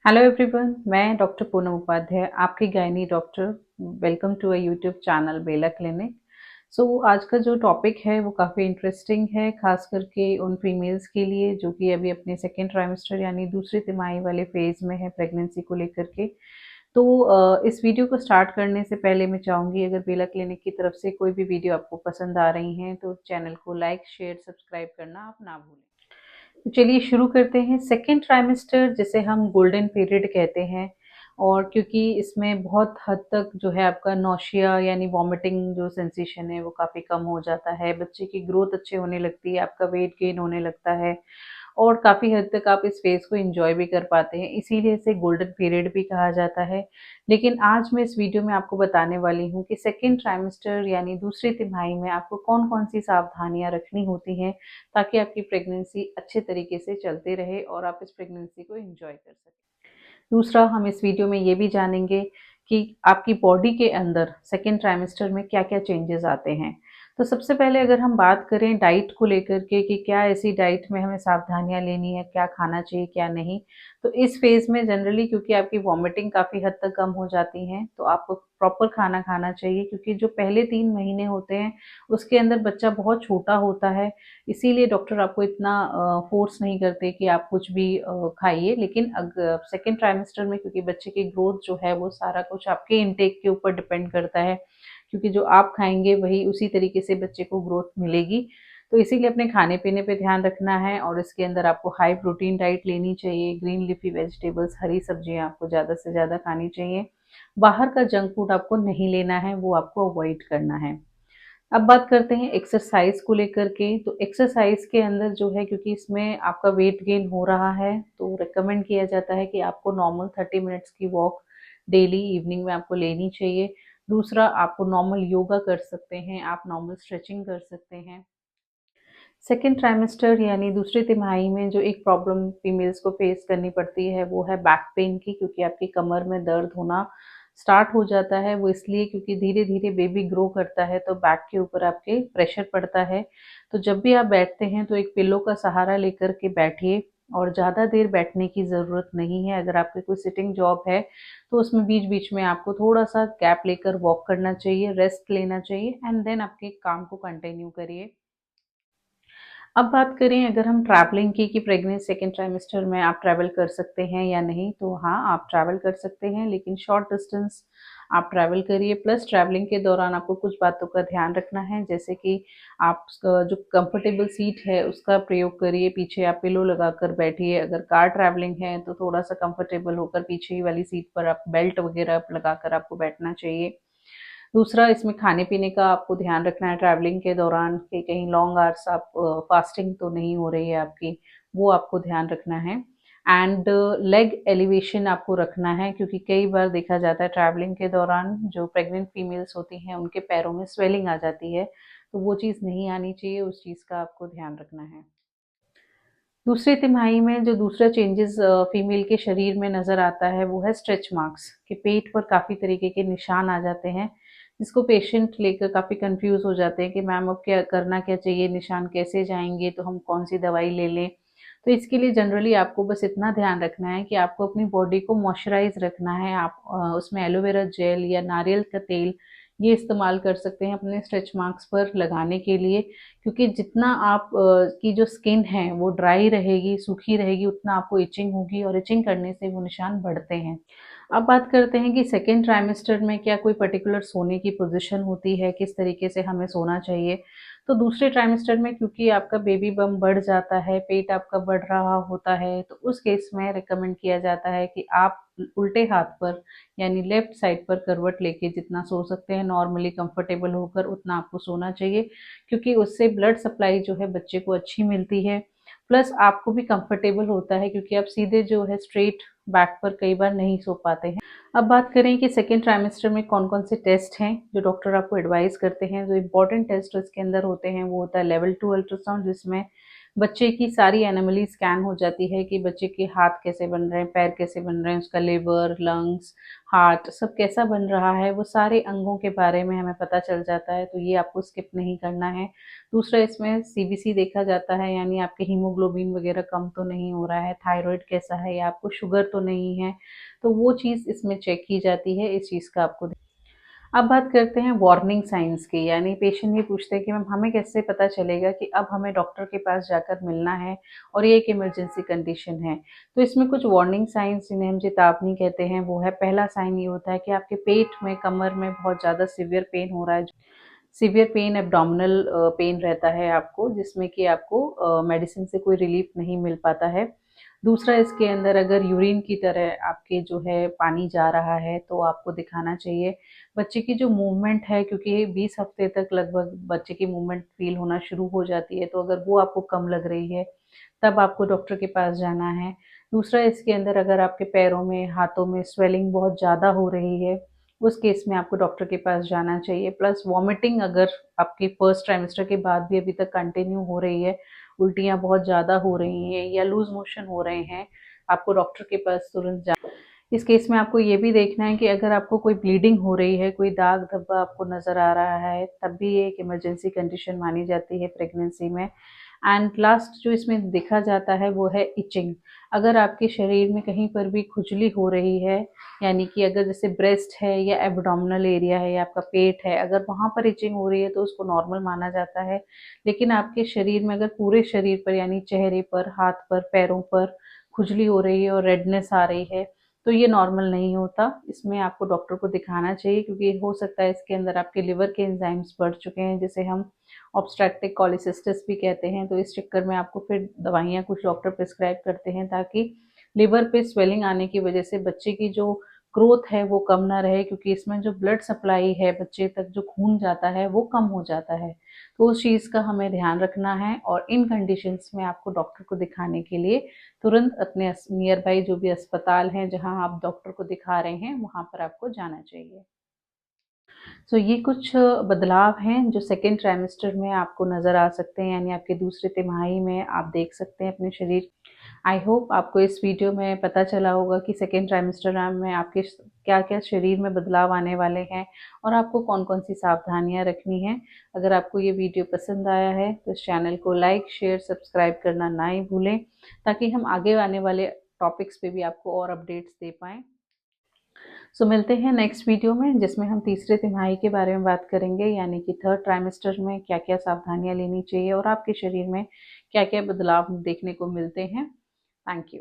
Hello everyone, मैं doctor Poonam Upadhyay, आपकी gynae doctor. Welcome to a YouTube channel Bela clinic. आज का जो टॉपिक है वो काफ़ी इंटरेस्टिंग है, खास करके उन फीमेल्स के लिए जो कि अभी अपने सेकेंड ट्राइमेस्टर यानी दूसरी तिमाही वाले फेज़ में है प्रेगनेंसी को लेकर के। इस वीडियो को स्टार्ट करने से पहले मैं चाहूँगी, अगर बेला क्लिनिक की तरफ से कोई भी वीडियो आपको पसंद आ रही हैं तो चैनल को लाइक, शेयर, सब्सक्राइब करना आप ना भूलें। तो चलिए शुरू करते हैं। सेकेंड ट्राइमेस्टर जिसे हम गोल्डन पीरियड कहते हैं, और क्योंकि इसमें बहुत हद तक जो है आपका नौशिया यानी वॉमिटिंग जो सेंसेशन है वो काफ़ी कम हो जाता है, बच्चे की ग्रोथ अच्छे होने लगती है, आपका वेट गेन होने लगता है और काफ़ी हद तक आप इस फेज़ को एंजॉय भी कर पाते हैं, इसीलिए इसे गोल्डन पीरियड भी कहा जाता है। लेकिन आज मैं इस वीडियो में आपको बताने वाली हूँ कि सेकेंड ट्राइमेस्टर यानी दूसरी तिमाही में आपको कौन-कौन सी सावधानियाँ रखनी होती हैं, ताकि आपकी प्रेगनेंसी अच्छे तरीके से चलते रहे और आप इस प्रेगनेंसी को एंजॉय कर सकें। दूसरा, हम इस वीडियो में ये भी जानेंगे कि आपकी बॉडी के अंदर सेकेंड ट्राइमेस्टर में क्या-क्या चेंजेस आते हैं। तो सबसे पहले अगर हम बात करें डाइट को लेकर के कि क्या ऐसी डाइट में हमें सावधानियाँ लेनी है, क्या खाना चाहिए, क्या नहीं। तो इस फ़ेज़ में जनरली क्योंकि आपकी वॉमिटिंग काफ़ी हद तक कम हो जाती हैं, तो आपको प्रॉपर खाना खाना चाहिए, क्योंकि जो पहले 3 महीने होते हैं, उसके अंदर बच्चा बहुत छोटा होता है। इसीलिए डॉक्टर आपको इतना फ़ोर्स नहीं करते कि आप कुछ भी खाइए। लेकिन सेकेंड ट्राइमेस्टर में क्योंकि बच्चे की ग्रोथ जो है वो सारा कुछ आपके इंटेक के ऊपर डिपेंड करता है, क्योंकि जो आप खाएँगे वही उसी तरीके से बच्चे को ग्रोथ मिलेगी। तो इसीलिए अपने खाने-पीने पे ध्यान रखना है और इसके अंदर आपको हाई प्रोटीन डाइट लेनी चाहिए, ग्रीन लीफी वेजिटेबल्स, हरी सब्जियाँ आपको ज़्यादा से ज़्यादा खानी चाहिए। बाहर का जंक फूड आपको नहीं लेना है, वो आपको अवॉइड करना है। अब बात करते हैं एक्सरसाइज को लेकर के। तो एक्सरसाइज के अंदर जो है, क्योंकि इसमें आपका वेट गेन हो रहा है, तो रिकमेंड किया जाता है कि आपको नॉर्मल 30 मिनट्स की वॉक डेली इवनिंग में आपको लेनी चाहिए। दूसरा, आपको नॉर्मल योगा कर सकते हैं, आप नॉर्मल स्ट्रेचिंग कर सकते हैं। सेकेंड ट्राइमेस्टर यानी दूसरी तिमाही में जो एक प्रॉब्लम फीमेल्स को फेस करनी पड़ती है वो है बैक पेन की, क्योंकि आपकी कमर में दर्द होना स्टार्ट हो जाता है। वो इसलिए क्योंकि धीरे-धीरे बेबी ग्रो करता है तो बैक के ऊपर आपके प्रेशर पड़ता है। तो जब भी आप बैठते हैं तो एक पिलो का सहारा लेकर के बैठिए, और ज़्यादा देर बैठने की ज़रूरत नहीं है। अगर आपकी कोई सिटिंग जॉब है तो उसमें बीच-बीच में आपको थोड़ा-सा गैप लेकर वॉक करना चाहिए, रेस्ट लेना चाहिए एंड देन आपके काम को कंटिन्यू करिए। अब बात करें अगर हम ट्रैवलिंग की कि प्रेग्नेंसी सेकेंड ट्राइमेस्टर में आप ट्रैवल कर सकते हैं या नहीं, तो हाँ, आप ट्रैवल कर सकते हैं, लेकिन शॉर्ट डिस्टेंस आप ट्रैवल करिए। प्लस ट्रैवलिंग के दौरान आपको कुछ बातों का ध्यान रखना है, जैसे कि आप जो कंफर्टेबल सीट है उसका प्रयोग करिए, पीछे आप पिलो लगाकर बैठिए। अगर कार ट्रैवलिंग है तो थोड़ा सा कंफर्टेबल होकर पीछे ही वाली सीट पर आप बेल्ट वगैरह लगाकर आपको बैठना चाहिए। दूसरा, इसमें खाने-पीने का आपको ध्यान रखना है ट्रैवलिंग के दौरान कि कहीं लॉन्ग आवर्स आप फास्टिंग तो नहीं हो रही है आपकी, वो आपको ध्यान रखना है। एंड लेग एलिवेशन आपको रखना है, क्योंकि कई बार देखा जाता है ट्रैवलिंग के दौरान जो प्रेग्नेंट फीमेल्स होती हैं उनके पैरों में स्वेलिंग आ जाती है, तो वो चीज़ नहीं आनी चाहिए, उस चीज़ का आपको ध्यान रखना है। दूसरी तिमाही में जो दूसरा चेंजेस फीमेल के शरीर में नज़र आता है वो है स्ट्रेच मार्क्स, कि पेट पर काफ़ी तरीके के निशान आ जाते हैं, जिसको पेशेंट लेकर काफ़ी कंफ्यूज हो जाते हैं कि मैम अब क्या करना, क्या चाहिए, निशान कैसे जाएंगे, तो हम कौन सी दवाई ले लें। तो इसके लिए जनरली आपको बस इतना ध्यान रखना है कि आपको अपनी बॉडी को मॉइस्चराइज रखना है। आप उसमें एलोवेरा जेल या नारियल का तेल ये इस्तेमाल कर सकते हैं अपने स्ट्रेच मार्क्स पर लगाने के लिए, क्योंकि जितना आप की जो स्किन है वो ड्राई रहेगी, सूखी रहेगी, उतना आपको इचिंग होगी और इचिंग करने से वो निशान बढ़ते हैं। अब बात करते हैं कि सेकेंड ट्राइमेस्टर में क्या कोई पर्टिकुलर सोने की पोजीशन होती है, किस तरीके से हमें सोना चाहिए। तो दूसरे ट्राइमेस्टर में क्योंकि आपका बेबी बम बढ़ जाता है, पेट आपका बढ़ रहा होता है, तो उस केस में रिकमेंड किया जाता है कि आप उल्टे हाथ पर यानी लेफ्ट साइड पर करवट लेके जितना सो सकते हैं नॉर्मली कंफर्टेबल होकर, उतना आपको सोना चाहिए, क्योंकि उससे ब्लड सप्लाई जो है बच्चे को अच्छी मिलती है। प्लस आपको भी कंफर्टेबल होता है, क्योंकि आप सीधे जो है स्ट्रेट बैक पर कई बार नहीं सो पाते हैं। अब बात करें कि सेकेंड ट्राइमेस्टर में कौन-कौन से टेस्ट हैं जो डॉक्टर आपको एडवाइस करते हैं। जो इम्पोर्टेंट टेस्ट इसके अंदर होते हैं वो होता है लेवल 2 अल्ट्रासाउंड, जिसमें बच्चे की सारी एनोमली स्कैन हो जाती है कि बच्चे के हाथ कैसे बन रहे हैं, पैर कैसे बन रहे हैं, उसका लिवर, लंग्स, हार्ट सब कैसा बन रहा है, वो सारे अंगों के बारे में हमें पता चल जाता है, तो ये आपको स्किप नहीं करना है। दूसरा इसमें सीबीसी देखा जाता है, यानी आपके हीमोग्लोबिन वगैरह कम तो नहीं हो रहा है, थायराइड कैसा है या आपको शुगर तो नहीं है, तो वो चीज़ इसमें चेक की जाती है, इस चीज़ का आपको। अब बात करते हैं वार्निंग साइंस की, यानी पेशेंट ये पूछते हैं कि मैम हमें कैसे पता चलेगा कि अब हमें डॉक्टर के पास जाकर मिलना है और ये एक इमरजेंसी कंडीशन है। तो इसमें कुछ वार्निंग साइंस जिन्हें हम चेतावनी कहते हैं वो है, पहला साइन ये होता है कि आपके पेट में, कमर में बहुत ज़्यादा सीवियर पेन हो रहा है। सीवियर पेन, एब्डोमिनल पेन रहता है आपको, जिसमें कि आपको मेडिसिन से कोई रिलीफ नहीं मिल पाता है। दूसरा, इसके अंदर अगर यूरिन की तरह आपके जो है पानी जा रहा है तो आपको दिखाना चाहिए। बच्चे की जो मूवमेंट है, क्योंकि 20 हफ्ते तक लगभग बच्चे की मूवमेंट फील होना शुरू हो जाती है, तो अगर वो आपको कम लग रही है तब आपको डॉक्टर के पास जाना है। दूसरा, इसके अंदर अगर आपके पैरों में, हाथों में स्वेलिंग बहुत ज़्यादा हो रही है, उस केस में आपको डॉक्टर के पास जाना चाहिए। प्लस वॉमिटिंग अगर आपकी फर्स्ट ट्राइमेस्टर के बाद भी अभी तक कंटिन्यू हो रही है, उल्टियाँ बहुत ज़्यादा हो रही हैं या लूज़ मोशन हो रहे हैं, आपको डॉक्टर के पास तुरंत जा। इस केस में आपको ये भी देखना है कि अगर आपको कोई ब्लीडिंग हो रही है, कोई दाग धब्बा आपको नज़र आ रहा है, तब भी ये एक इमरजेंसी कंडीशन मानी जाती है प्रेगनेंसी में। एंड लास्ट जो इसमें देखा जाता है वो है इचिंग। अगर आपके शरीर में कहीं पर भी खुजली हो रही है, यानी कि अगर जैसे ब्रेस्ट है या एब्डोमिनल एरिया है या आपका पेट है, अगर वहाँ पर इचिंग हो रही है तो उसको नॉर्मल माना जाता है। लेकिन आपके शरीर में अगर पूरे शरीर पर, यानी चेहरे पर, हाथ पर, पैरों पर खुजली हो रही है और रेडनेस आ रही है, तो ये नॉर्मल नहीं होता। इसमें आपको डॉक्टर को दिखाना चाहिए, क्योंकि हो सकता है इसके अंदर आपके लिवर के एंजाइम्स बढ़ चुके हैं, जिसे हम ऑब्स्ट्रैक्टिव कॉलिसिस्टिस भी कहते हैं। तो इस चक्कर में आपको फिर दवाइयाँ कुछ डॉक्टर प्रिस्क्राइब करते हैं, ताकि लिवर पे स्वेलिंग आने की वजह से बच्चे की जो ग्रोथ है वो कम ना रहे, क्योंकि इसमें जो ब्लड सप्लाई है बच्चे तक, जो खून जाता है वो कम हो जाता है। तो उस चीज़ का हमें ध्यान रखना है, और इन कंडीशंस में आपको डॉक्टर को दिखाने के लिए तुरंत अपने नियर बाई जो भी अस्पताल हैं जहाँ आप डॉक्टर को दिखा रहे हैं, वहाँ पर आपको जाना चाहिए। सो ये कुछ बदलाव हैं जो सेकेंड ट्राइमेस्टर में आपको नज़र आ सकते हैं, यानी आपके दूसरे तिमाही में आप देख सकते हैं अपने शरीर। आई होप आपको इस वीडियो में पता चला होगा कि सेकेंड ट्राइमेस्टर में आपके क्या-क्या शरीर में बदलाव आने वाले हैं और आपको कौन-कौन सी सावधानियाँ रखनी हैं। अगर आपको ये वीडियो पसंद आया है तो इस चैनल को लाइक, शेयर, सब्सक्राइब करना ना ही भूलें, ताकि हम आगे आने वाले टॉपिक्स पे भी आपको और अपडेट्स दे पाएँ। सो मिलते हैं नेक्स्ट वीडियो में, जिसमें हम तीसरे तिमाही के बारे में बात करेंगे, यानी कि थर्ड ट्राइमेस्टर में क्या-क्या सावधानियाँ लेनी चाहिए और आपके शरीर में क्या-क्या बदलाव देखने को मिलते हैं। Thank you.